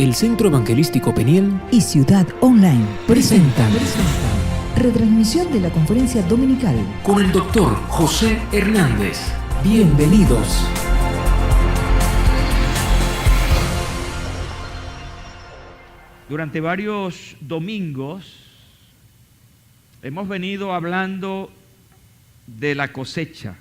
El Centro Evangelístico Peniel y Ciudad Online presentan retransmisión de la conferencia dominical con el Dr. José Hernández. Bienvenidos. Durante varios domingos hemos venido hablando de la cosecha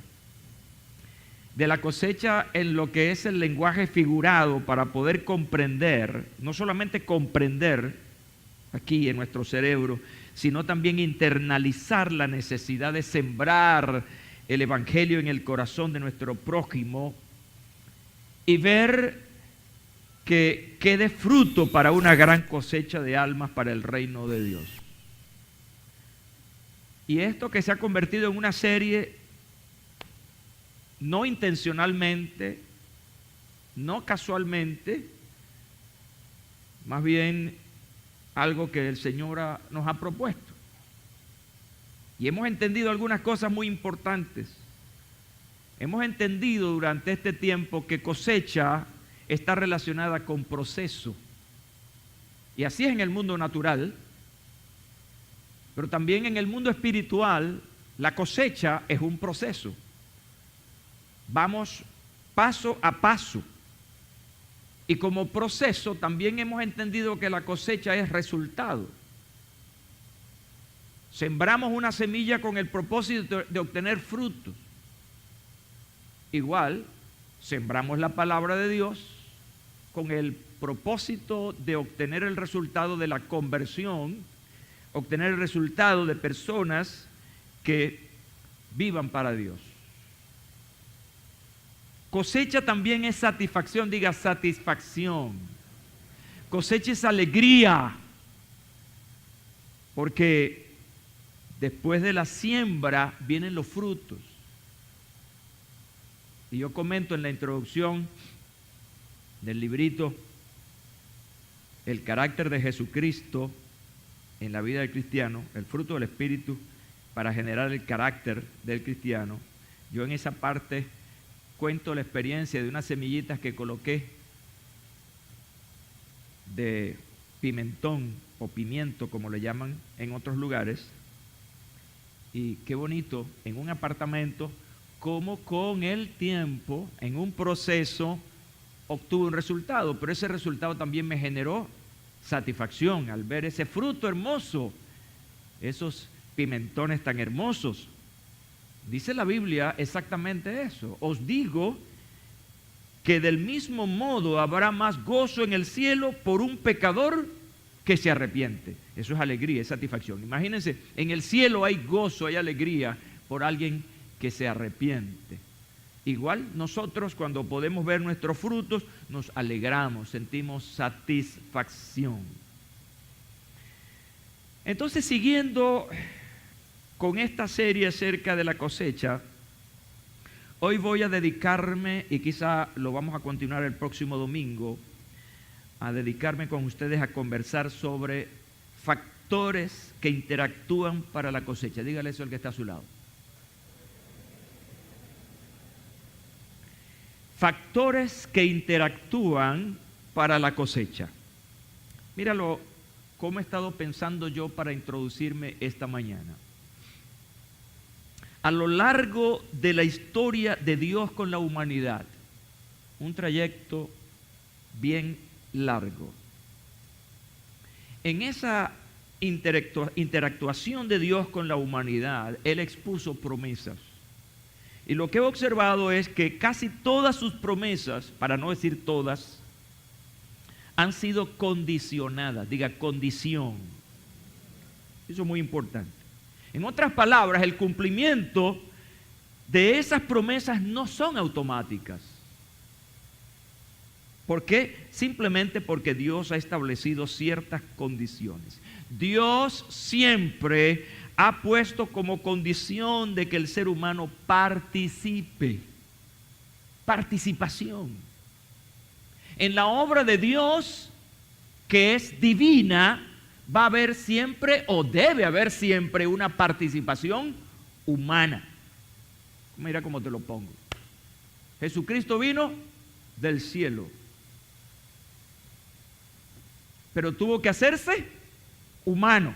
en lo que es el lenguaje figurado para poder comprender, no solamente comprender aquí en nuestro cerebro, sino también internalizar la necesidad de sembrar el Evangelio en el corazón de nuestro prójimo y ver que quede fruto para una gran cosecha de almas para el reino de Dios. Y esto que se ha convertido en una serie, no intencionalmente, no casualmente, más bien algo que el Señor nos ha propuesto. Y hemos entendido algunas cosas muy importantes. Hemos entendido durante este tiempo que cosecha está relacionada con proceso. Y así es en el mundo natural, pero también en el mundo espiritual la cosecha es un proceso. Vamos paso a paso. Y como proceso también hemos entendido que la cosecha es resultado. Sembramos una semilla con el propósito de obtener frutos. Igual, sembramos la palabra de Dios con el propósito de obtener el resultado de la conversión, obtener el resultado de personas que vivan para Dios. Cosecha también es satisfacción, diga satisfacción. Cosecha es alegría, porque después de la siembra vienen los frutos. Y yo comento en la introducción del librito el carácter de Jesucristo en la vida del cristiano, el fruto del Espíritu para generar el carácter del cristiano. Yo en esa parte cuento la experiencia de unas semillitas que coloqué de pimentón o pimiento, como le llaman en otros lugares. Y qué bonito, en un apartamento, como con el tiempo, en un proceso, obtuve un resultado. Pero ese resultado también me generó satisfacción al ver ese fruto hermoso, esos pimentones tan hermosos. Dice la Biblia exactamente eso. Os digo que del mismo modo habrá más gozo en el cielo por un pecador que se arrepiente. Eso es alegría, es satisfacción. Imagínense, en el cielo hay gozo, hay alegría por alguien que se arrepiente. Igual nosotros cuando podemos ver nuestros frutos nos alegramos, sentimos satisfacción. Entonces, siguiendo con esta serie acerca de la cosecha, hoy voy a dedicarme, y quizá lo vamos a continuar el próximo domingo, a dedicarme con ustedes a conversar sobre factores que interactúan para la cosecha. Dígale eso al que está a su lado. Factores que interactúan para la cosecha. Míralo cómo he estado pensando yo para introducirme esta mañana. A lo largo de la historia de Dios con la humanidad, un trayecto bien largo. En esa interactuación de Dios con la humanidad, Él expuso promesas. Y lo que he observado es que casi todas sus promesas, para no decir todas, han sido condicionadas. Diga, condición. Eso es muy importante. En otras palabras, el cumplimiento de esas promesas no son automáticas. ¿Por qué? Simplemente porque Dios ha establecido ciertas condiciones. Dios siempre ha puesto como condición de que el ser humano participe. Participación. En la obra de Dios, que es divina, va a haber siempre o debe haber siempre una participación humana. Mira cómo te lo pongo. Jesucristo vino del cielo. pero tuvo que hacerse humano.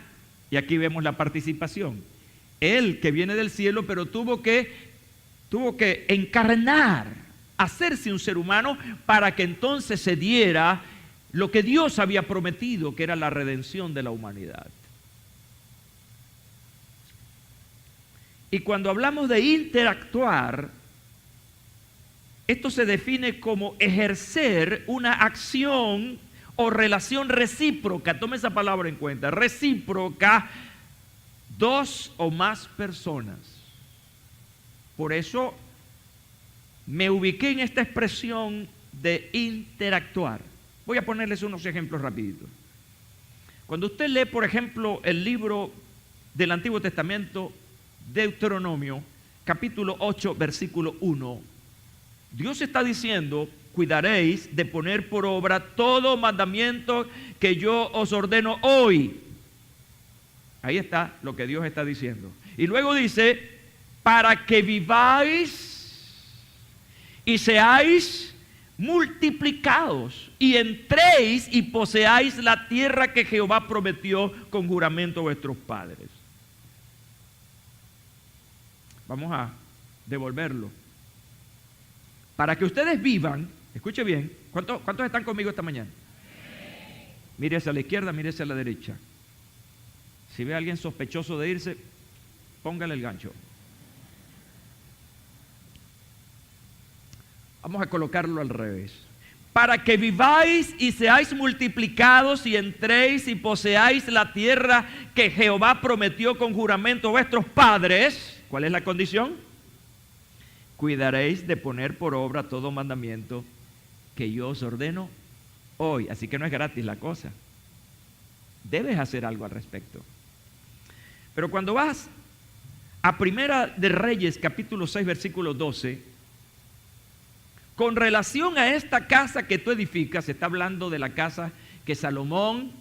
Y aquí vemos la participación. Él que viene del cielo, pero tuvo que encarnar, hacerse un ser humano para que entonces se diera lo que Dios había prometido, que era la redención de la humanidad. Y cuando hablamos de interactuar, esto se define como ejercer una acción o relación recíproca. Tome esa palabra en cuenta. Recíproca, dos o más personas. Por eso me ubiqué en esta expresión de interactuar. Voy a ponerles unos ejemplos rapiditos. Cuando usted lee, por ejemplo, el libro del Antiguo Testamento, Deuteronomio, capítulo 8, versículo 1, Dios está diciendo: cuidaréis de poner por obra todo mandamiento que yo os ordeno hoy. Ahí está lo que Dios está diciendo. Y luego dice: para que viváis y seáis multiplicados y entréis y poseáis la tierra que Jehová prometió con juramento a vuestros padres. Vamos a devolverlo. Para que ustedes vivan, escuche bien, ¿cuántos están conmigo esta mañana? Mírese a la izquierda, mírese a la derecha. Si ve a alguien sospechoso de irse, póngale el gancho. Vamos a colocarlo al revés. Para que viváis y seáis multiplicados y entréis y poseáis la tierra que Jehová prometió con juramento a vuestros padres. ¿Cuál es la condición? Cuidaréis de poner por obra todo mandamiento que yo os ordeno hoy. Así que no es gratis la cosa. Debes hacer algo al respecto. Pero cuando vas a Primera de Reyes, capítulo 6, versículo 12, con relación a esta casa que tú edificas, se está hablando de la casa que Salomón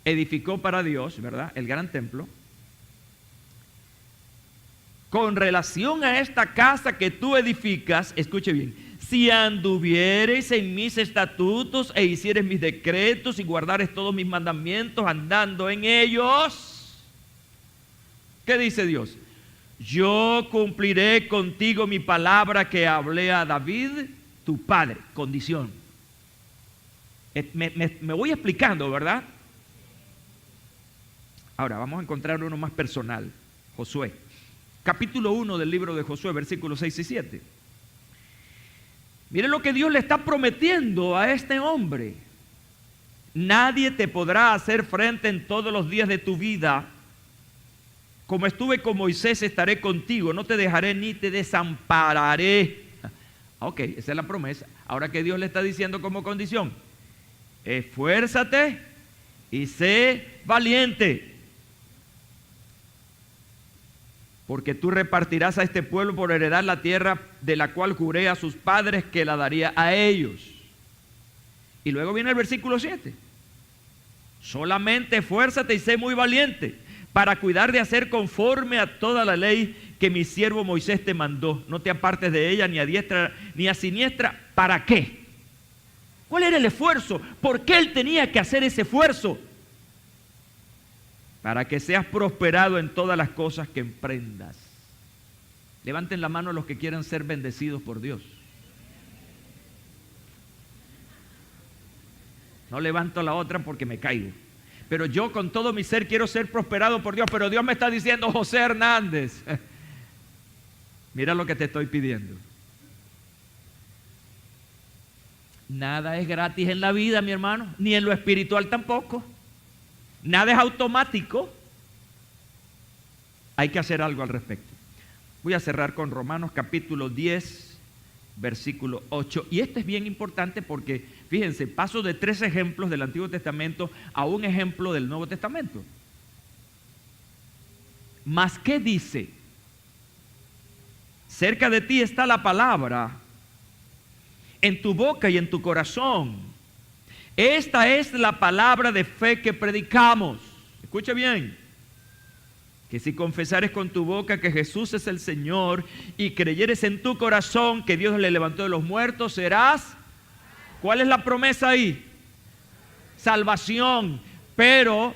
edificó para Dios, ¿verdad? El gran templo. Con relación a esta casa que tú edificas, escuche bien: si anduviereis en mis estatutos e hiciereis mis decretos y guardareis todos mis mandamientos andando en ellos, ¿qué dice Dios? Yo cumpliré contigo mi palabra que hablé a David, tu padre. Condición. Me voy explicando, ¿verdad? Ahora vamos a encontrar uno más personal. Josué. Capítulo 1 del libro de Josué, versículos 6 y 7. Miren lo que Dios le está prometiendo a este hombre. Nadie te podrá hacer frente en todos los días de tu vida. Como estuve con Moisés, estaré contigo. No te dejaré ni te desampararé. Ok, esa es la promesa. Ahora, que Dios le está diciendo como condición: esfuérzate y sé valiente, porque tú repartirás a este pueblo por heredar la tierra de la cual juré a sus padres que la daría a ellos. Y luego viene el versículo 7. Solamente esfuérzate y sé muy valiente para cuidar de hacer conforme a toda la ley que mi siervo Moisés te mandó. No te apartes de ella ni a diestra ni a siniestra. ¿Para qué? ¿Cuál era el esfuerzo? ¿Por qué él tenía que hacer ese esfuerzo? Para que seas prosperado en todas las cosas que emprendas. Levanten la mano los que quieran ser bendecidos por Dios. No levanto la otra porque me caigo. Pero yo con todo mi ser quiero ser prosperado por Dios. Pero Dios me está diciendo: José Hernández, mira lo que te estoy pidiendo. Nada es gratis en la vida, mi hermano, ni en lo espiritual tampoco. Nada es automático. Hay que hacer algo al respecto. Voy a cerrar con Romanos capítulo 10, versículo 8. Y esto es bien importante porque, fíjense, paso de 3 ejemplos del Antiguo Testamento a un ejemplo del Nuevo Testamento. ¿Mas qué dice? Cerca de ti está la palabra, en tu boca y en tu corazón. Esta es la palabra de fe que predicamos. Escucha bien. Que si confesares con tu boca que Jesús es el Señor y creyeres en tu corazón que Dios le levantó de los muertos, serás. ¿Cuál es la promesa ahí? salvación, pero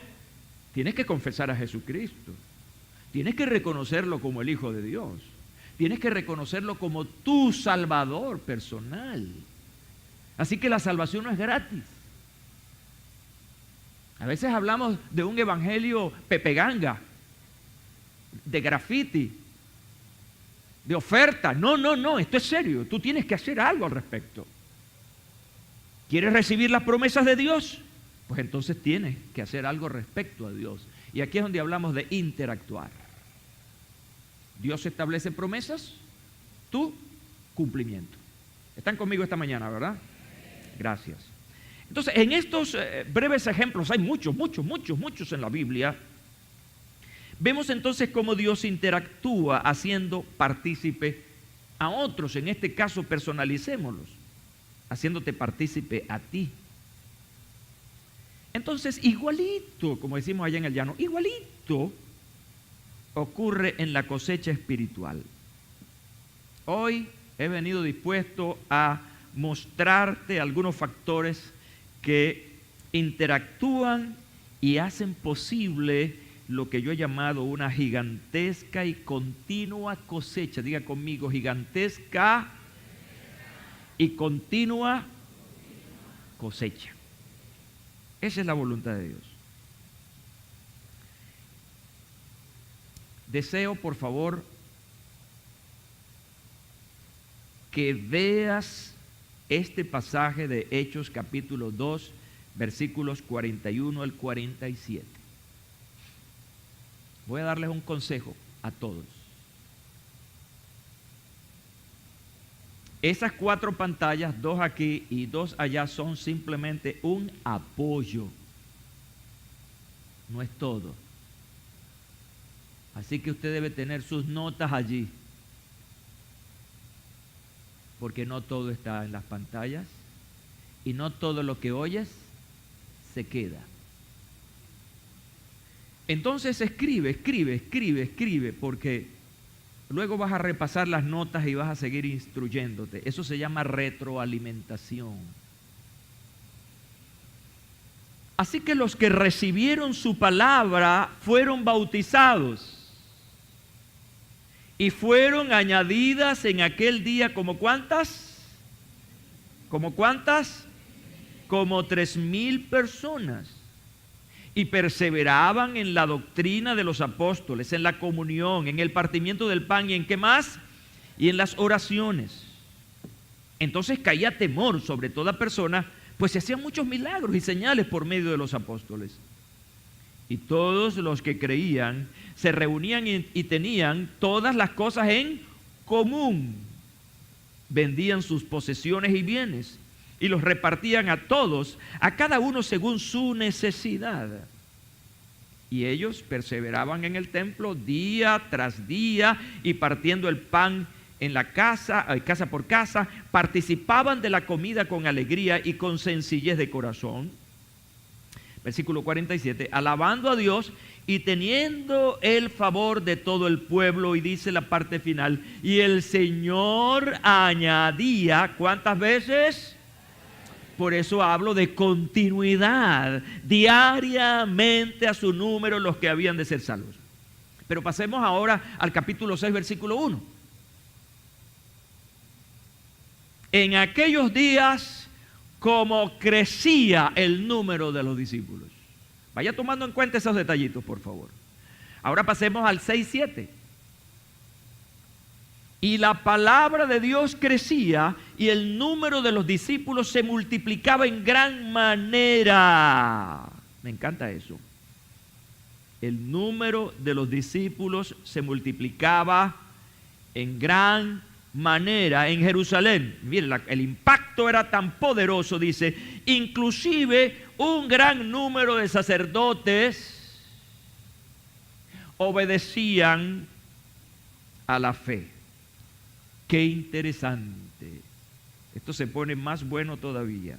tienes que confesar a Jesucristo. Tienes que reconocerlo como el Hijo de Dios. Tienes que reconocerlo como tu Salvador personal. Así que la salvación no es gratis. A veces hablamos de un evangelio pepeganga, de graffiti, de oferta. No, esto es serio. Tú tienes que hacer algo al respecto. ¿Quieres recibir las promesas de Dios? Pues entonces tienes que hacer algo respecto a Dios. Y aquí es donde hablamos de interactuar. Dios establece promesas, tú cumplimiento. ¿Están conmigo esta mañana, verdad? Gracias. Entonces, en estos breves ejemplos, hay muchos en la Biblia, vemos entonces cómo Dios interactúa haciendo partícipe a otros. En este caso, personalicémoslos, haciéndote partícipe a ti. Entonces, igualito, como decimos allá en el llano, igualito ocurre en la cosecha espiritual. Hoy he venido dispuesto a mostrarte algunos factores que interactúan y hacen posible lo que yo he llamado una gigantesca y continua cosecha. Diga conmigo, gigantesca y continua cosecha. Esa es la voluntad de Dios. Deseo, por favor, que veas este pasaje de Hechos capítulo 2, versículos 41 al 47. Voy a darles un consejo a todos. Esas 4 pantallas, 2 aquí y 2 allá, son simplemente un apoyo. No es todo. Así que usted debe tener sus notas allí. Porque no todo está en las pantallas y no todo lo que oyes se queda. Entonces escribe, porque luego vas a repasar las notas y vas a seguir instruyéndote. Eso se llama retroalimentación. Así que los que recibieron su palabra fueron bautizados. Y fueron añadidas en aquel día, ¿como cuántas? ¿Como cuántas? Como 3,000 personas. Y perseveraban en la doctrina de los apóstoles, en la comunión, en el partimiento del pan y en qué más? Y en las oraciones. Entonces caía temor sobre toda persona, pues se hacían muchos milagros y señales por medio de los apóstoles. Y todos los que creían se reunían y tenían todas las cosas en común. Vendían sus posesiones y bienes y los repartían a todos, a cada uno según su necesidad. Y ellos perseveraban en el templo día tras día y partiendo el pan en la casa, casa por casa, participaban de la comida con alegría y con sencillez de corazón. Versículo 47, alabando a Dios y teniendo el favor de todo el pueblo, y dice la parte final, y el Señor añadía, ¿cuántas veces? Por eso hablo de continuidad, diariamente a su número los que habían de ser salvos. Pero pasemos ahora al capítulo 6, versículo 1. En aquellos días, como crecía el número de los discípulos. Vaya tomando en cuenta esos detallitos, por favor. Ahora pasemos al 6:7. Y la palabra de Dios crecía y el número de los discípulos se multiplicaba en gran manera. Me encanta eso. El número de los discípulos se multiplicaba en gran manera en Jerusalén. Miren, el impacto era tan poderoso, dice, inclusive un gran número de sacerdotes obedecían a la fe. Qué interesante. Esto se pone más bueno todavía.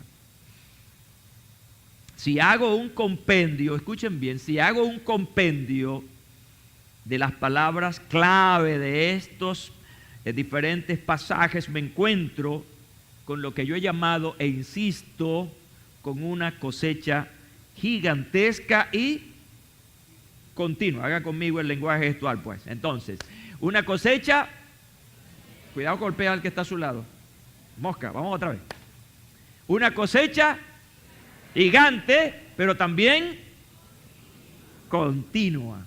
Si hago un compendio, escuchen bien, si hago un compendio de las palabras clave de estos diferentes pasajes, me encuentro con lo que yo he llamado, e insisto, con una cosecha gigantesca y continua. Haga conmigo el lenguaje gestual, pues. Entonces, una cosecha, cuidado, golpea al que está a su lado. Mosca, vamos otra vez. Una cosecha gigante, pero también continua.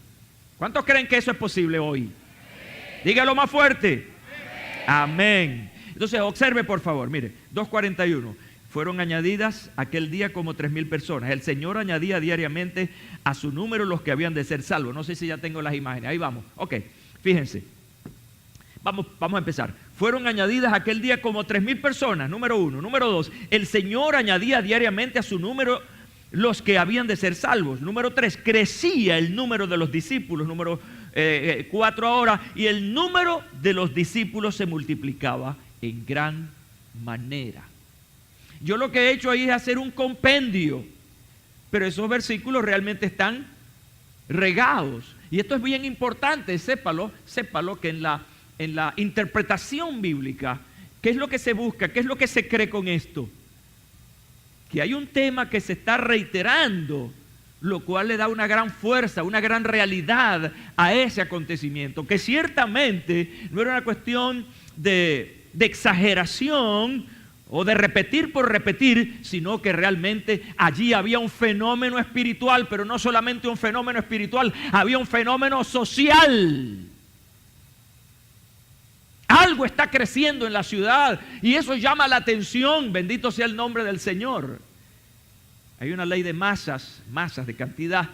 ¿Cuántos creen que eso es posible hoy? Dígalo más fuerte. Amén. Entonces, observe por favor, mire, 2:41. Fueron añadidas aquel día como 3,000 personas. El Señor añadía diariamente a su número los que habían de ser salvos. No sé si ya tengo las imágenes. Ahí vamos. Ok, fíjense. Vamos a empezar. Fueron añadidas aquel día como 3,000 personas, número 1. Número 2, el Señor añadía diariamente a su número los que habían de ser salvos. Número 3, crecía el número de los discípulos. Número 4 ahora, y el número de los discípulos se multiplicaba en gran manera. Yo lo que he hecho ahí es hacer un compendio, pero esos versículos realmente están regados. Y esto es bien importante, sépalo que en la interpretación bíblica, ¿qué es lo que se busca? ¿Qué es lo que se cree con esto? Que hay un tema que se está reiterando, lo cual le da una gran fuerza, una gran realidad a ese acontecimiento, que ciertamente no era una cuestión de exageración o de repetir por repetir, sino que realmente allí había un fenómeno espiritual, pero no solamente un fenómeno espiritual, había un fenómeno social. Algo está creciendo en la ciudad y eso llama la atención. Bendito sea el nombre del Señor. Hay una ley de masas de cantidad,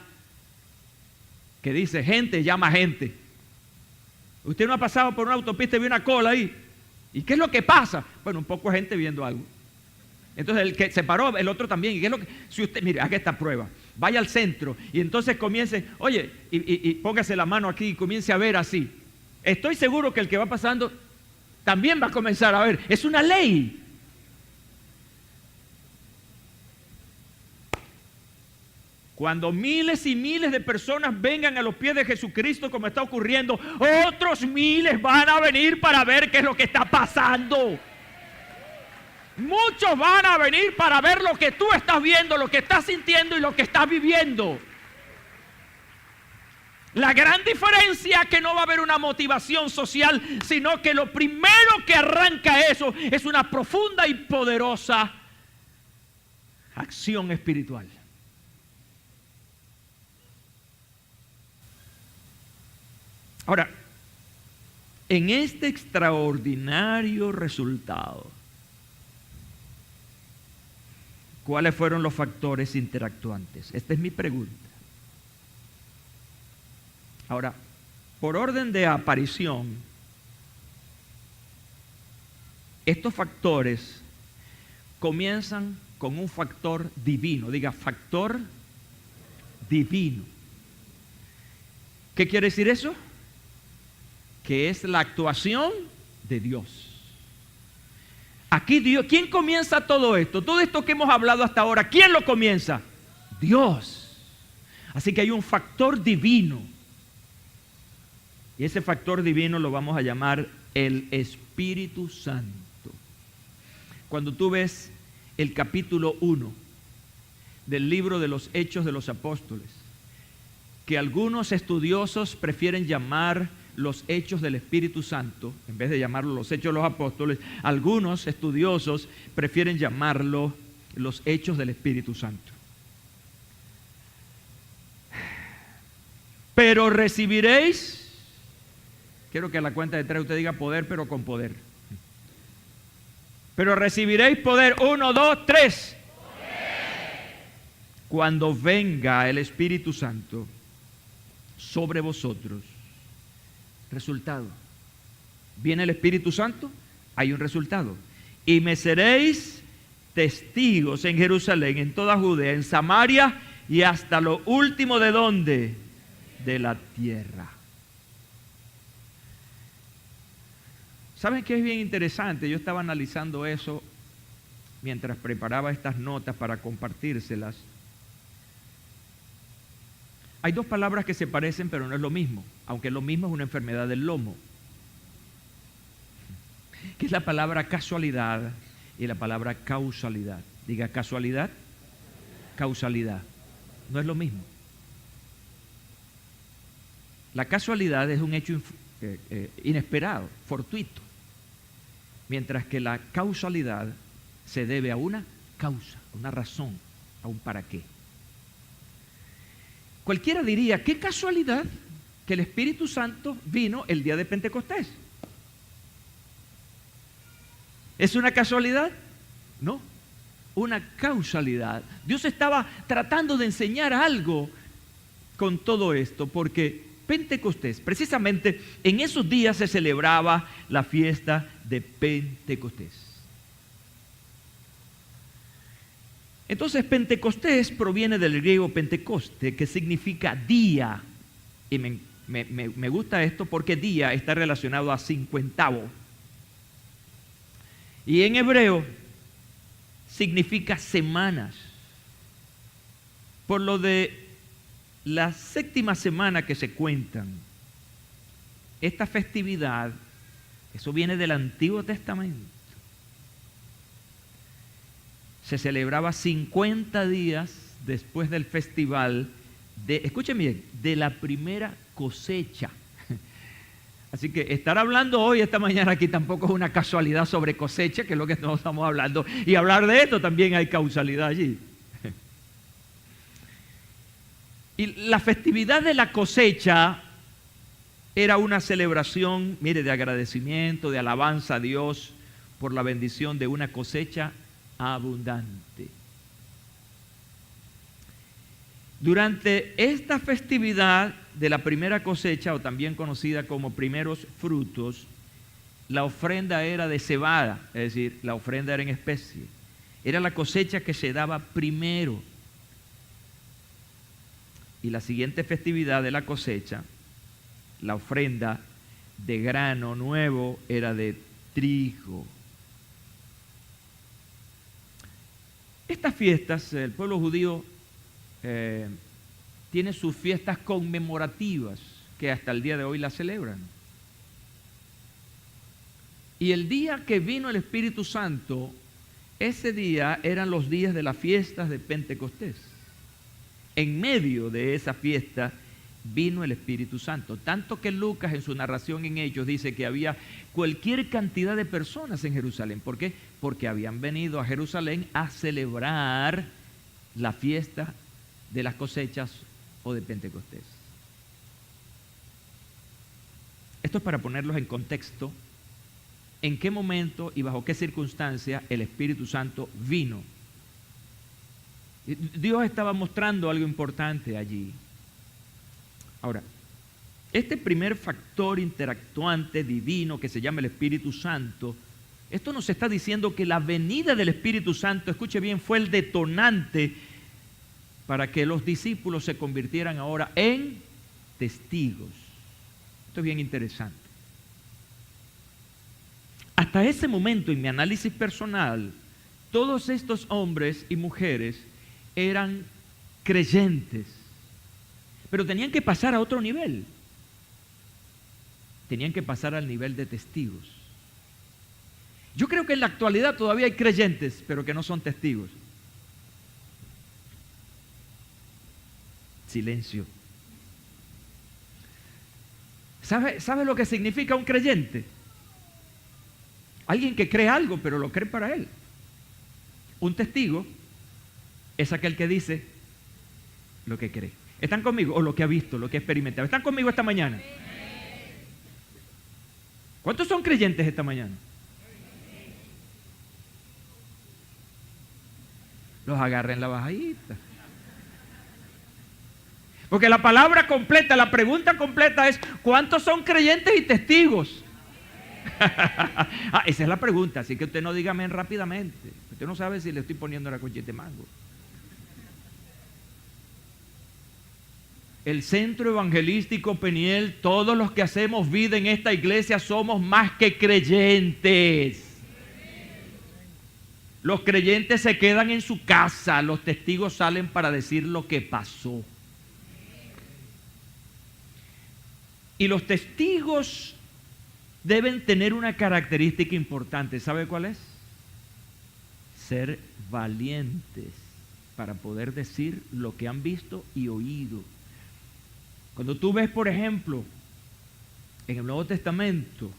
que dice gente llama gente. Usted no ha pasado por una autopista y ve una cola ahí. ¿Y qué es lo que pasa? Bueno, un poco de gente viendo algo. Entonces el que se paró, el otro también. ¿Y qué es lo que? Si usted, mire, haga esta prueba. Vaya al centro y entonces comience, oye, y póngase la mano aquí y comience a ver así. Estoy seguro que el que va pasando también va a comenzar a ver. Es una ley. Cuando miles y miles de personas vengan a los pies de Jesucristo, como está ocurriendo, otros miles van a venir para ver qué es lo que está pasando. Muchos van a venir para ver lo que tú estás viendo, lo que estás sintiendo y lo que estás viviendo. La gran diferencia es que no va a haber una motivación social, sino que lo primero que arranca eso es una profunda y poderosa acción espiritual. Ahora, en este extraordinario resultado, ¿cuáles fueron los factores interactuantes? Esta es mi pregunta. Ahora, por orden de aparición, estos factores comienzan con un factor divino. Diga, factor divino. ¿Qué quiere decir eso? Que es la actuación de Dios. Aquí Dios, ¿quién comienza todo esto? Todo esto que hemos hablado hasta ahora, ¿quién lo comienza? Dios. Así que hay un factor divino. Y ese factor divino lo vamos a llamar el Espíritu Santo. Cuando tú ves el capítulo 1 del libro de los Hechos de los Apóstoles, que algunos estudiosos prefieren llamar los Hechos del Espíritu Santo, en vez de llamarlo los Hechos de los Apóstoles, algunos estudiosos prefieren llamarlo los Hechos del Espíritu Santo. Pero recibiréis, quiero que a la cuenta de 3 usted diga poder, pero con poder. Pero recibiréis poder, 1, 2, 3. Cuando venga el Espíritu Santo sobre vosotros. Resultado. Viene el Espíritu Santo, hay un resultado. Y me seréis testigos en Jerusalén, en toda Judea, en Samaria y hasta lo último de ¿dónde? De la tierra. ¿Saben qué es bien interesante? Yo estaba analizando eso mientras preparaba estas notas para compartírselas. Hay dos palabras que se parecen, pero no es lo mismo, aunque lo mismo es una enfermedad del lomo, que es la palabra casualidad y la palabra causalidad. Diga casualidad, causalidad. no es lo mismo. La casualidad es un hecho inesperado, fortuito, mientras que la causalidad se debe a una causa, a una razón, a un para qué. Cualquiera diría, qué casualidad que el Espíritu Santo vino el día de Pentecostés. ¿Es una casualidad? No, una causalidad. Dios estaba tratando de enseñar algo con todo esto, porque Pentecostés, precisamente en esos días se celebraba la fiesta de Pentecostés. Entonces Pentecostés proviene del griego Pentecoste, que significa día. Y me gusta esto porque día está relacionado a cincuentavo. Y en hebreo significa semanas. Por lo de la séptima semana que se cuentan, esta festividad, eso viene del Antiguo Testamento, se celebraba 50 días después del festival escuchen bien, de la primera cosecha. Así que estar hablando hoy, esta mañana aquí, tampoco es una casualidad sobre cosecha, que es lo que nos estamos hablando. Y hablar de esto también hay causalidad allí. Y la festividad de la cosecha era una celebración, mire, de agradecimiento, de alabanza a Dios por la bendición de una cosecha abundante. Durante esta festividad de la primera cosecha, o también conocida como primeros frutos, la ofrenda era de cebada, es decir, la ofrenda era en especie. Era la cosecha que se daba primero. Y la siguiente festividad de la cosecha, la ofrenda de grano nuevo, era de trigo. Estas fiestas, el pueblo judío tiene sus fiestas conmemorativas que hasta el día de hoy las celebran. Y el día que vino el Espíritu Santo, ese día eran los días de las fiestas de Pentecostés. En medio de esa fiesta vino el Espíritu Santo. Tanto que Lucas en su narración en Hechos dice que había cualquier cantidad de personas en Jerusalén. ¿Por qué? Porque habían venido a Jerusalén a celebrar la fiesta de las cosechas o de Pentecostés. Esto es para ponerlos en contexto. ¿En qué momento y bajo qué circunstancia el Espíritu Santo vino? Dios estaba mostrando algo importante allí. Ahora, este primer factor interactuante divino que se llama el Espíritu Santo, esto nos está diciendo que la venida del Espíritu Santo, escuche bien, fue el detonante para que los discípulos se convirtieran ahora en testigos. Esto es bien interesante. Hasta ese momento, en mi análisis personal, todos estos hombres y mujeres eran creyentes, pero tenían que pasar a otro nivel. Tenían que pasar al nivel de testigos. Yo creo que en la actualidad todavía hay creyentes, pero que no son testigos. Silencio. ¿Sabe lo que significa un creyente? Alguien que cree algo, pero lo cree para él. Un testigo es aquel que dice lo que cree. ¿Están conmigo? O lo que ha visto, lo que ha experimentado. ¿Están conmigo esta mañana? ¿Cuántos son creyentes esta mañana? Los agarren en la bajadita. Porque la palabra completa, la pregunta completa es: ¿cuántos son creyentes y testigos? Esa es la pregunta, así que usted no diga amén rápidamente. Usted no sabe si le estoy poniendo la conchita de mango. El Centro Evangelístico Peniel, todos los que hacemos vida en esta iglesia somos más que creyentes. Los creyentes se quedan en su casa, los testigos salen para decir lo que pasó. Y los testigos deben tener una característica importante. ¿Sabe cuál es? Ser valientes. para poder decir lo que han visto y oído. Cuando tú ves, por ejemplo, en el Nuevo Testamento,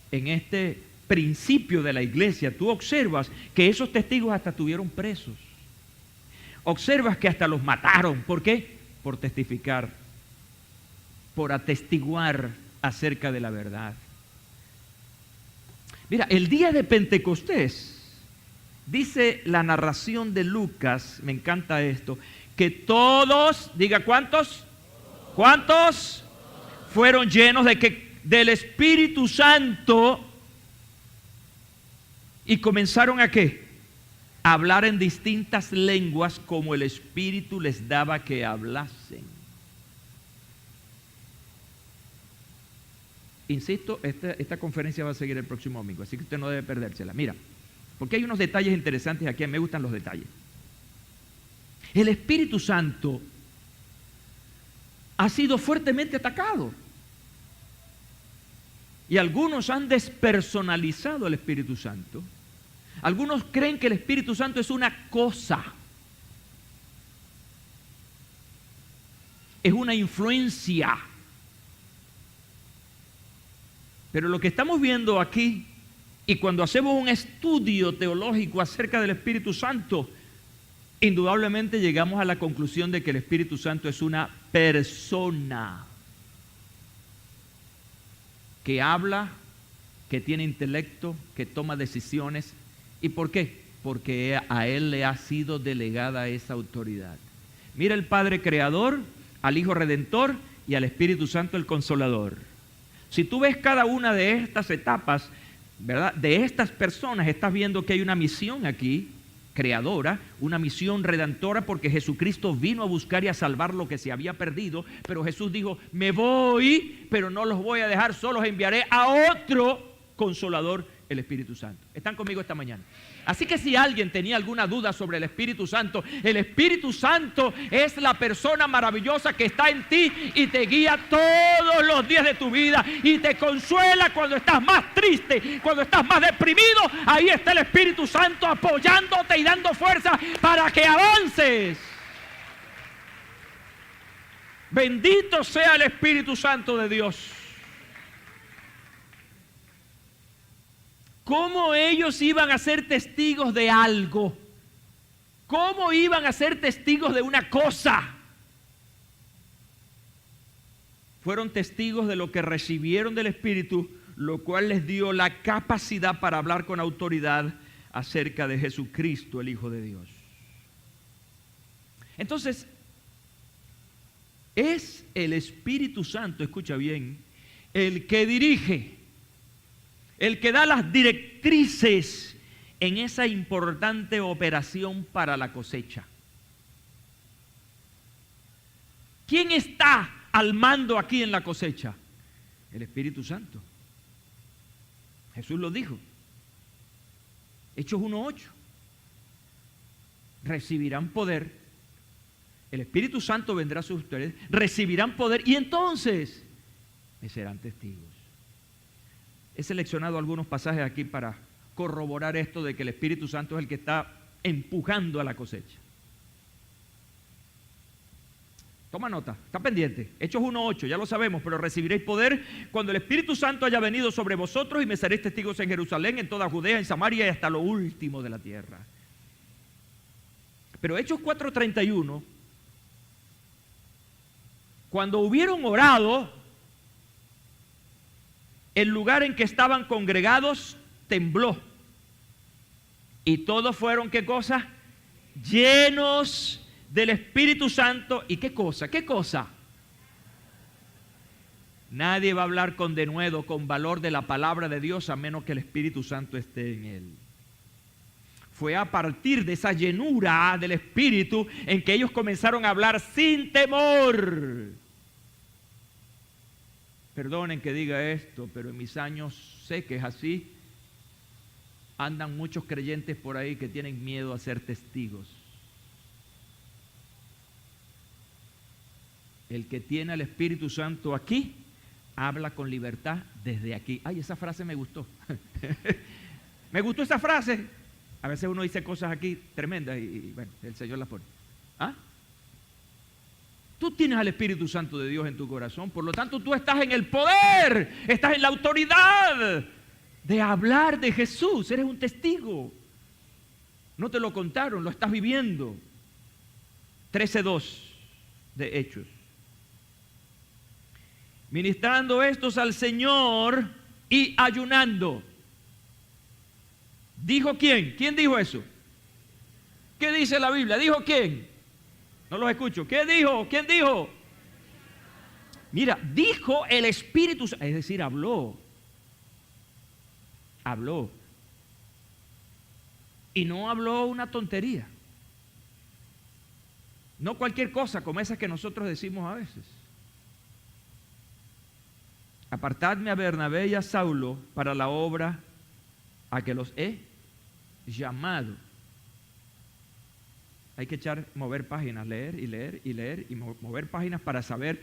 en este principio de la iglesia, tú observas que esos testigos hasta estuvieron presos. Observas que hasta los mataron. ¿Por qué? Por testificar, por atestiguar acerca de la verdad. Mira, el día de Pentecostés, dice la narración de Lucas, me encanta esto, que todos, diga ¿cuántos? ¿Cuántos? Fueron llenos del Espíritu Santo y comenzaron ¿a qué? A hablar en distintas lenguas como el Espíritu les daba que hablasen. Insisto, esta conferencia va a seguir el próximo domingo, así que usted no debe perdérsela. Mira, porque hay unos detalles interesantes aquí, me gustan los detalles. El Espíritu Santo ha sido fuertemente atacado. Y algunos han despersonalizado al Espíritu Santo. Algunos creen que el Espíritu Santo es una cosa. Es una influencia. Pero lo que estamos viendo aquí, y cuando hacemos un estudio teológico acerca del Espíritu Santo, indudablemente llegamos a la conclusión de que el Espíritu Santo es una persona que habla, que tiene intelecto, que toma decisiones. ¿Y por qué? Porque a Él le ha sido delegada esa autoridad. Mira el Padre Creador, al Hijo Redentor y al Espíritu Santo el Consolador. Si tú ves cada una de estas etapas, ¿verdad?, de estas personas, estás viendo que hay una misión aquí, creadora, una misión redentora, porque Jesucristo vino a buscar y a salvar lo que se había perdido, pero Jesús dijo, me voy, pero no los voy a dejar solos, enviaré a otro Consolador, el Espíritu Santo. ¿Están conmigo esta mañana? Así que si alguien tenía alguna duda sobre el Espíritu Santo es la persona maravillosa que está en ti y te guía todos los días de tu vida y te consuela cuando estás más triste, cuando estás más deprimido. Ahí está el Espíritu Santo apoyándote y dando fuerza para que avances. Bendito sea el Espíritu Santo de Dios. ¿Cómo ellos iban a ser testigos de algo? ¿Cómo iban a ser testigos de una cosa? Fueron testigos de lo que recibieron del Espíritu, lo cual les dio la capacidad para hablar con autoridad acerca de Jesucristo, el Hijo de Dios. Entonces, es el Espíritu Santo, escucha bien, el que dirige, el que da las directrices en esa importante operación para la cosecha. ¿Quién está al mando aquí en la cosecha? El Espíritu Santo. Jesús lo dijo. Hechos 1:8. Recibirán poder. El Espíritu Santo vendrá sobre ustedes. Recibirán poder y entonces me serán testigos. He seleccionado algunos pasajes aquí para corroborar esto de que el Espíritu Santo es el que está empujando a la cosecha. Toma nota, está pendiente. Hechos 1:8, ya lo sabemos, pero recibiréis poder cuando el Espíritu Santo haya venido sobre vosotros y me seréis testigos en Jerusalén, en toda Judea, en Samaria y hasta lo último de la tierra. Pero Hechos 4:31, cuando hubieron orado, el lugar en que estaban congregados tembló. Y todos fueron, ¿qué cosa? Llenos del Espíritu Santo. ¿Y qué cosa? ¿Qué cosa? Nadie va a hablar con denuedo, con valor de la palabra de Dios, a menos que el Espíritu Santo esté en él. Fue a partir de esa llenura del Espíritu en que ellos comenzaron a hablar sin temor. Perdonen que diga esto, pero en mis años sé que es así. Andan muchos creyentes por ahí que tienen miedo a ser testigos. El que tiene al Espíritu Santo aquí, habla con libertad desde aquí. Ay, esa frase me gustó. Me gustó esa frase. A veces uno dice cosas aquí tremendas y bueno, el Señor las pone. ¿Ah? Tú tienes al Espíritu Santo de Dios en tu corazón, por lo tanto tú estás en el poder, estás en la autoridad de hablar de Jesús, eres un testigo. No te lo contaron, lo estás viviendo. 13:2 de Hechos. Ministrando estos al Señor y ayunando. ¿Dijo quién? ¿Quién dijo eso? ¿Qué dice la Biblia? ¿Dijo quién? No los escucho. ¿Qué dijo? ¿Quién dijo? Mira, dijo el Espíritu Santo, es decir, habló. Habló. Y no habló una tontería. No cualquier cosa como esas que nosotros decimos a veces. Apartadme a Bernabé y a Saulo para la obra a que los he llamado. Hay que mover páginas, leer y leer y leer y mover páginas para saber,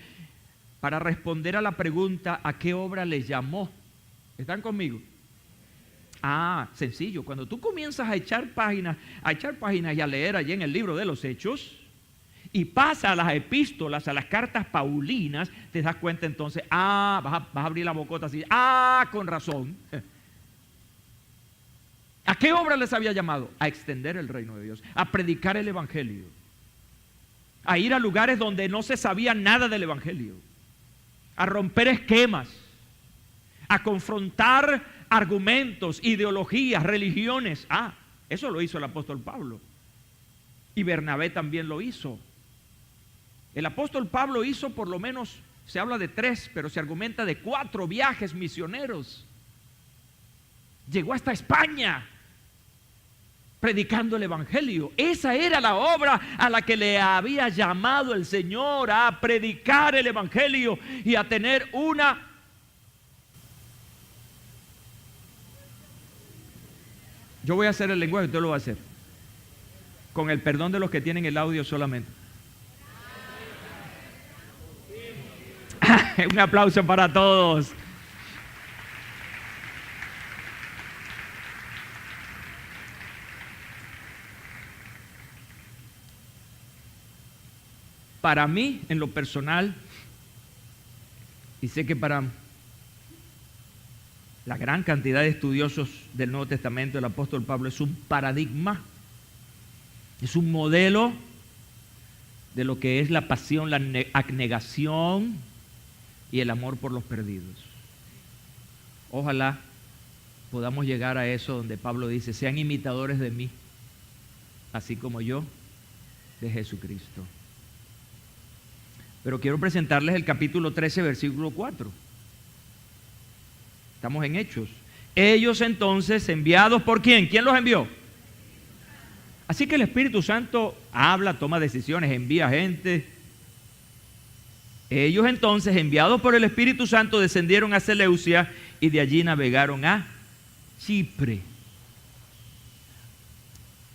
para responder a la pregunta ¿a qué obra les llamó? ¿Están conmigo? Ah, sencillo. Cuando tú comienzas a echar páginas y a leer allí en el libro de los Hechos y pasa a las epístolas, a las cartas paulinas, te das cuenta entonces, vas a abrir la bocota así, con razón. ¿A qué obra les había llamado? A extender el reino de Dios, a predicar el evangelio, a ir a lugares donde no se sabía nada del evangelio, a romper esquemas, a confrontar argumentos, ideologías, religiones. Eso lo hizo el apóstol Pablo. Y Bernabé también lo hizo. El apóstol Pablo hizo por lo menos, se habla de 3, pero se argumenta de 4 viajes misioneros. Llegó hasta España predicando el evangelio. Esa era la obra a la que le había llamado el Señor, a predicar el evangelio y a tener una... Yo voy a hacer el lenguaje, usted lo va a hacer. Con el perdón de los que tienen el audio solamente. Un aplauso para todos. Para mí, en lo personal, y sé que para la gran cantidad de estudiosos del Nuevo Testamento, el apóstol Pablo es un paradigma, es un modelo de lo que es la pasión, la abnegación y el amor por los perdidos. Ojalá podamos llegar a eso donde Pablo dice, sean imitadores de mí, así como yo de Jesucristo. Pero quiero presentarles el capítulo 13, versículo 4. Estamos en Hechos. Ellos entonces, enviados por ¿quién? ¿Quién los envió? Así que el Espíritu Santo habla, toma decisiones, envía gente. Ellos entonces, enviados por el Espíritu Santo, descendieron a Seleucia y de allí navegaron a Chipre.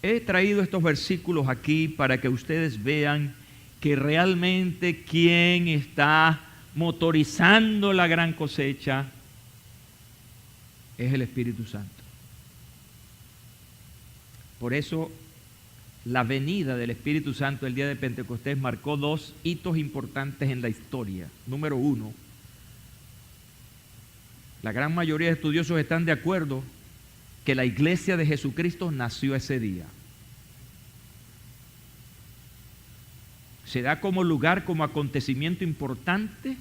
He traído estos versículos aquí para que ustedes vean que realmente quien está motorizando la gran cosecha es el Espíritu Santo. Por eso la venida del Espíritu Santo el día de Pentecostés marcó 2 hitos importantes en la historia. Número 1, la gran mayoría de estudiosos están de acuerdo que la iglesia de Jesucristo nació ese día. Se da como lugar, como acontecimiento importante,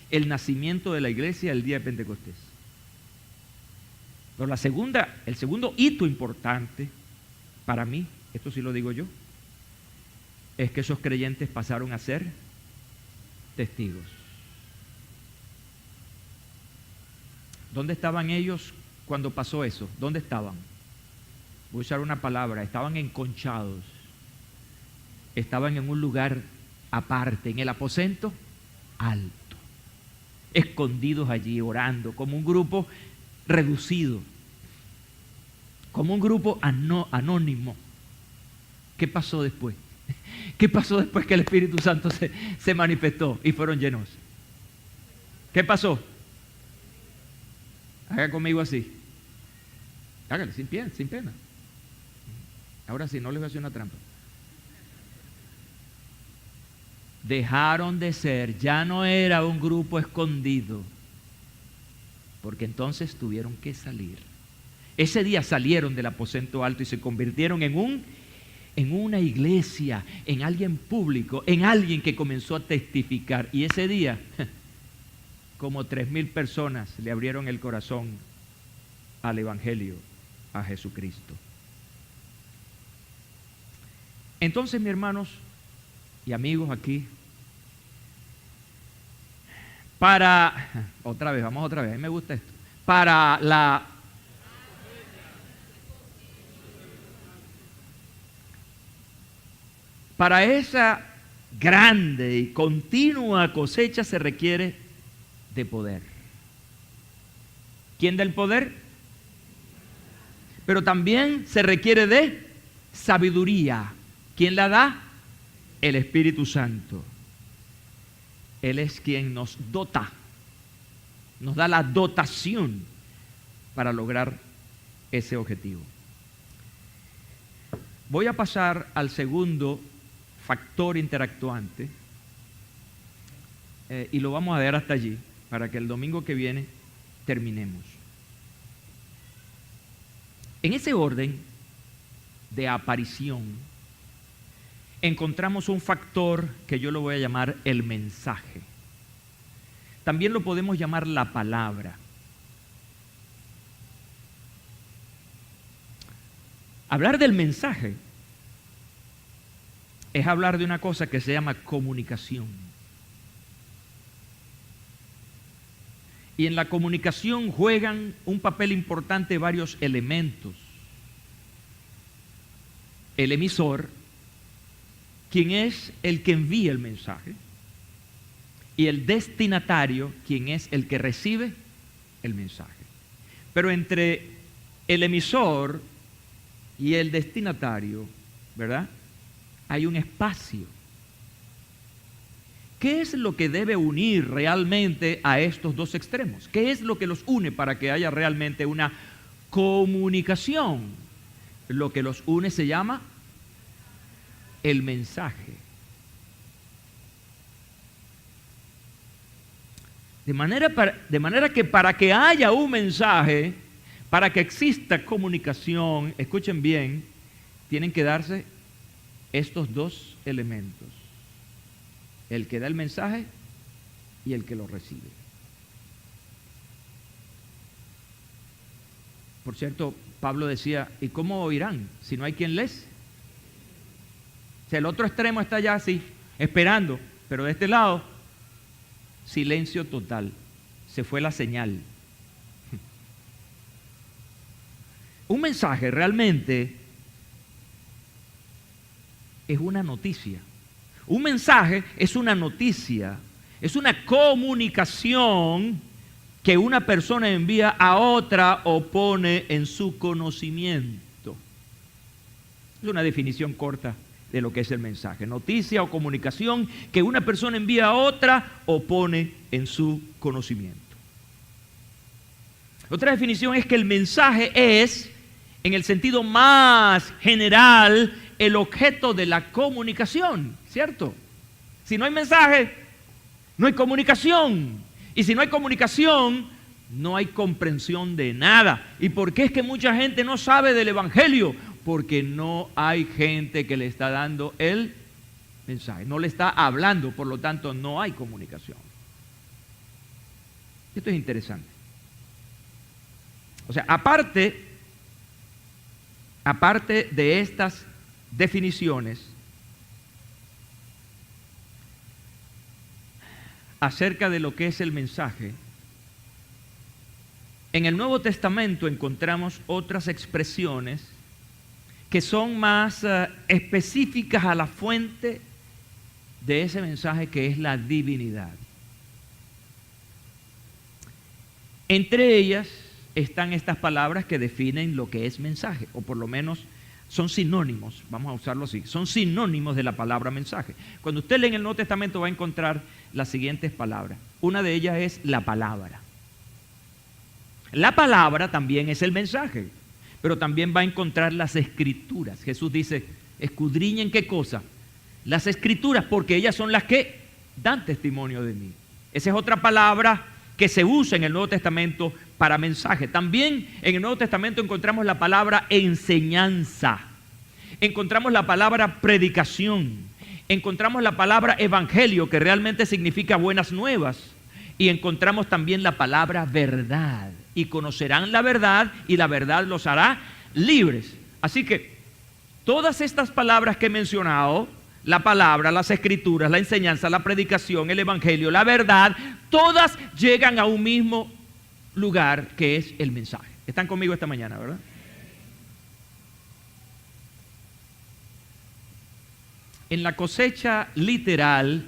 el nacimiento de la iglesia el día de Pentecostés. Pero el segundo hito importante para mí, esto sí lo digo yo, es que esos creyentes pasaron a ser testigos. ¿Dónde estaban ellos cuando pasó eso? ¿Dónde estaban? Voy a usar una palabra, estaban enconchados. Estaban en un lugar aparte, en el aposento alto, escondidos allí, orando, como un grupo reducido, como un grupo anónimo. ¿Qué pasó después? ¿Qué pasó después que el Espíritu Santo se manifestó y fueron llenos? ¿Qué pasó? Haga conmigo así. Hágale, sin pena. Ahora sí, no les voy a hacer una trampa. dejaron de ser, ya no era un grupo escondido, porque entonces tuvieron que salir. Ese día salieron del aposento alto y se convirtieron en una iglesia, en alguien público, en alguien que comenzó a testificar. Y ese día, como 3,000 personas le abrieron el corazón al Evangelio, a Jesucristo. Entonces, mis hermanos y amigos aquí, vamos otra vez, a mí me gusta esto, para esa grande y continua cosecha se requiere de poder. ¿Quién da el poder? Pero también se requiere de sabiduría. ¿Quién la da? El Espíritu Santo. Él es quien nos dota, nos da la dotación para lograr ese objetivo. Voy a pasar al segundo factor interactuante y lo vamos a ver hasta allí para que el domingo que viene terminemos. En ese orden de aparición encontramos un factor que yo lo voy a llamar el mensaje. También lo podemos llamar la palabra. Hablar del mensaje es hablar de una cosa que se llama comunicación. Y en la comunicación juegan un papel importante varios elementos. El emisor, quien es el que envía el mensaje, y el destinatario, quien es el que recibe el mensaje. Pero entre el emisor y el destinatario, ¿verdad?, hay un espacio. ¿Qué es lo que debe unir realmente a estos dos extremos? ¿Qué es lo que los une para que haya realmente una comunicación? Lo que los une se llama el mensaje. De manera que para que haya un mensaje, para que exista comunicación, escuchen bien, tienen que darse estos dos elementos: el que da el mensaje y el que lo recibe. Por cierto, Pablo decía, ¿y cómo oirán si no hay quien les? O sea, el otro extremo está ya así, esperando, pero de este lado, silencio total, se fue la señal. Un mensaje realmente es una noticia. Un mensaje es una noticia, es una comunicación que una persona envía a otra o pone en su conocimiento. Es una definición corta de lo que es el mensaje. Noticia o comunicación que una persona envía a otra o pone en su conocimiento. Otra definición es que el mensaje es, en el sentido más general, el objeto de la comunicación, ¿cierto? Si no hay mensaje, no hay comunicación. Y si no hay comunicación, no hay comprensión de nada. ¿Y por qué es que mucha gente no sabe del Evangelio? Porque no hay gente que le está dando el mensaje, no le está hablando, por lo tanto no hay comunicación. Esto es interesante. O sea, aparte de estas definiciones acerca de lo que es el mensaje, en el Nuevo Testamento encontramos otras expresiones que son más específicas a la fuente de ese mensaje, que es la divinidad. Entre ellas están estas palabras que definen lo que es mensaje, o por lo menos son sinónimos, vamos a usarlo así, son sinónimos de la palabra mensaje. Cuando usted lee en el Nuevo Testamento va a encontrar las siguientes palabras. Una de ellas es la palabra. La palabra también es el mensaje, pero también va a encontrar las escrituras. Jesús dice, escudriñen ¿qué cosa? las Escrituras, porque ellas son las que dan testimonio de mí. Esa es otra palabra que se usa en el Nuevo Testamento para mensaje. También en el Nuevo Testamento encontramos la palabra enseñanza, encontramos la palabra predicación, encontramos la palabra evangelio, que realmente significa buenas nuevas, y encontramos también la palabra verdad. Y conocerán la verdad, y la verdad los hará libres. Así que todas estas palabras que he mencionado, la palabra, las Escrituras, la enseñanza, la predicación, el evangelio, la verdad, todas llegan a un mismo lugar, que es el mensaje. Están conmigo esta mañana, ¿verdad? En la cosecha literal,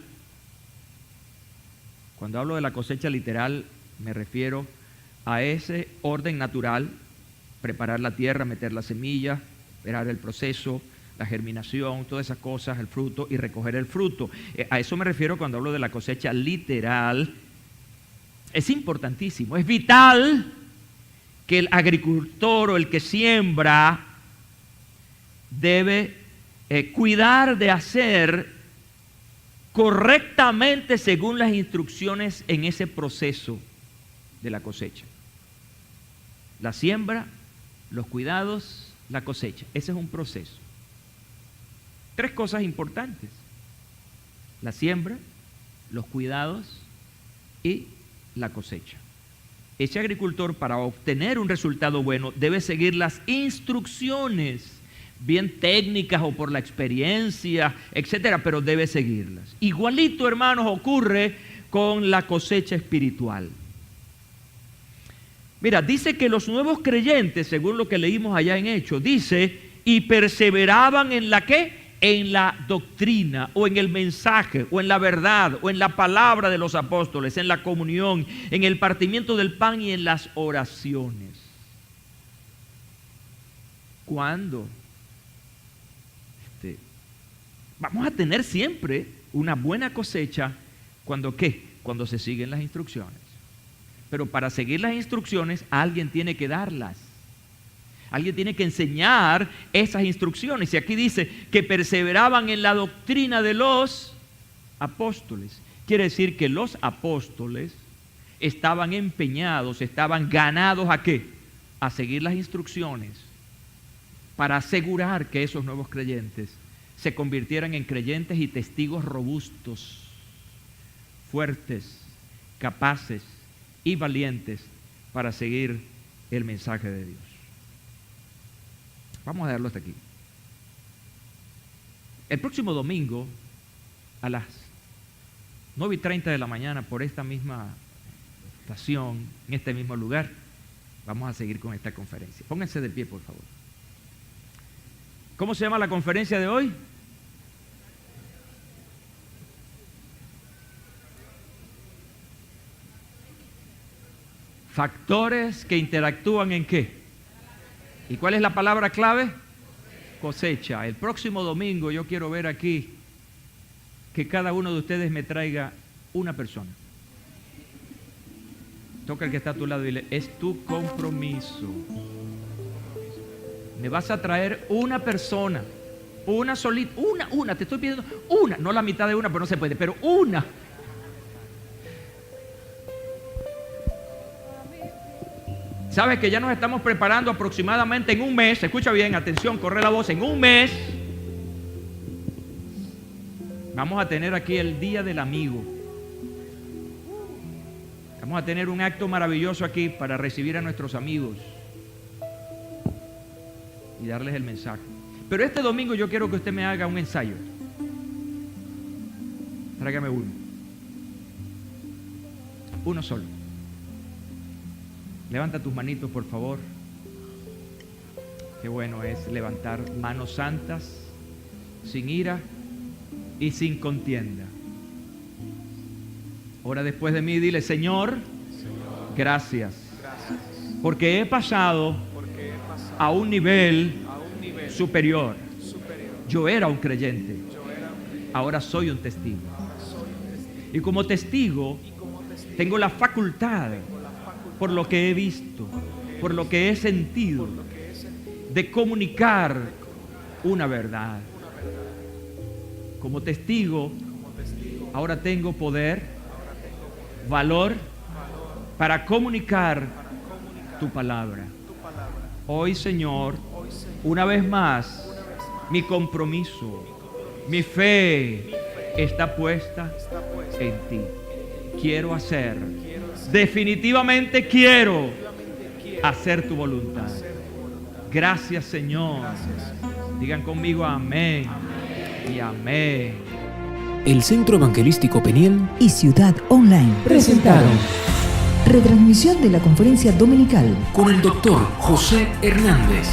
cuando hablo de la cosecha literal, me refiero a ese orden natural: preparar la tierra, meter la semilla, esperar el proceso, la germinación, todas esas cosas, el fruto y recoger el fruto. A eso me refiero cuando hablo de la cosecha literal. Es importantísimo, es vital que el agricultor o el que siembra debe cuidar de hacer correctamente según las instrucciones en ese proceso de la cosecha. La siembra, los cuidados, la cosecha. Ese es un proceso. 3 cosas importantes: la siembra, los cuidados y la cosecha. Ese agricultor, para obtener un resultado bueno, debe seguir las instrucciones, bien técnicas o por la experiencia, etcétera, pero debe seguirlas. Igualito, hermanos, ocurre con la cosecha espiritual. Mira, dice que los nuevos creyentes, según lo que leímos allá en Hechos, dice, y perseveraban en la ¿qué? En la doctrina, o en el mensaje, o en la verdad, o en la palabra de los apóstoles, en la comunión, en el partimiento del pan y en las oraciones. ¿Cuándo? Vamos a tener siempre una buena cosecha cuando ¿qué? Cuando se siguen las instrucciones. Pero para seguir las instrucciones, alguien tiene que darlas. Alguien tiene que enseñar esas instrucciones. Y aquí dice que perseveraban en la doctrina de los apóstoles. Quiere decir que los apóstoles estaban empeñados, estaban ganados ¿a qué? A seguir las instrucciones para asegurar que esos nuevos creyentes se convirtieran en creyentes y testigos robustos, fuertes, capaces y valientes para seguir el mensaje de Dios. Vamos a dejarlo hasta aquí. El próximo domingo, a las 9:30 de la mañana, por esta misma estación, en este mismo lugar, vamos a seguir con esta conferencia. Pónganse de pie, por favor. ¿Cómo se llama la conferencia de hoy? Factores que interactúan ¿en qué? ¿Y cuál es la palabra clave? Cosecha. El próximo domingo yo quiero ver aquí que cada uno de ustedes me traiga una persona. Toca al que está a tu lado y dile, es tu compromiso. Me vas a traer una persona, una solita, una, te estoy pidiendo una, no la mitad de una, pero no se puede, pero una. Sabes que ya nos estamos preparando aproximadamente en un mes, escucha bien, atención, corre la voz, en un mes vamos a tener aquí el Día del Amigo. Vamos a tener un acto maravilloso aquí para recibir a nuestros amigos y darles el mensaje. Pero este domingo yo quiero que usted me haga un ensayo. Tráigame uno solo. Levanta tus manitos, por favor. Qué bueno es levantar manos santas, sin ira y sin contienda. Ahora después de mí dile, Señor, gracias, porque he pasado a un nivel superior. Yo era un creyente, ahora soy un testigo. Y como testigo tengo la facultad, por lo que he visto, por lo que he sentido, de comunicar una verdad como testigo, ahora tengo poder, valor para comunicar tu palabra. Hoy, Señor, una vez más, mi compromiso, mi fe está puesta en ti. Quiero hacer, definitivamente quiero hacer tu voluntad. Gracias, Señor. Digan conmigo amén y amén. El Centro Evangelístico Peniel y Ciudad Online presentaron retransmisión de la conferencia dominical con el Dr. José Hernández.